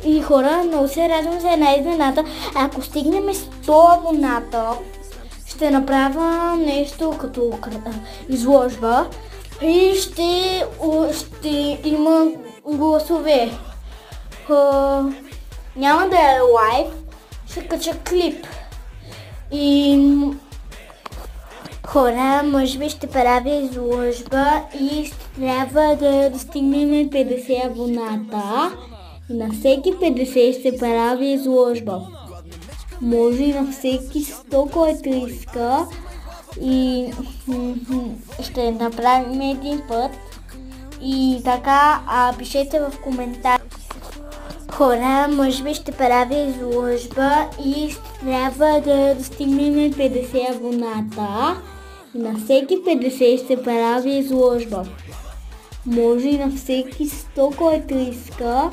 И хора, много се радвам за една изненада. Ако стигнем 100 абоната, ще направя нещо като изложба и ще има гласове. Няма да е лайв, ще кача клип. И хора, може би ще правя изложба и ще трябва да достигнем 50 абоната. И на всеки 50 ще прави изложба. Може и на всеки 100, който иска. И ще направим един път. И така, пишете в коментар. Хора, може би ще правя изложба и ще трябва да достигнем 50 абоната. И на всеки 50 ще прави изложба. Може и на всеки 100, който иска.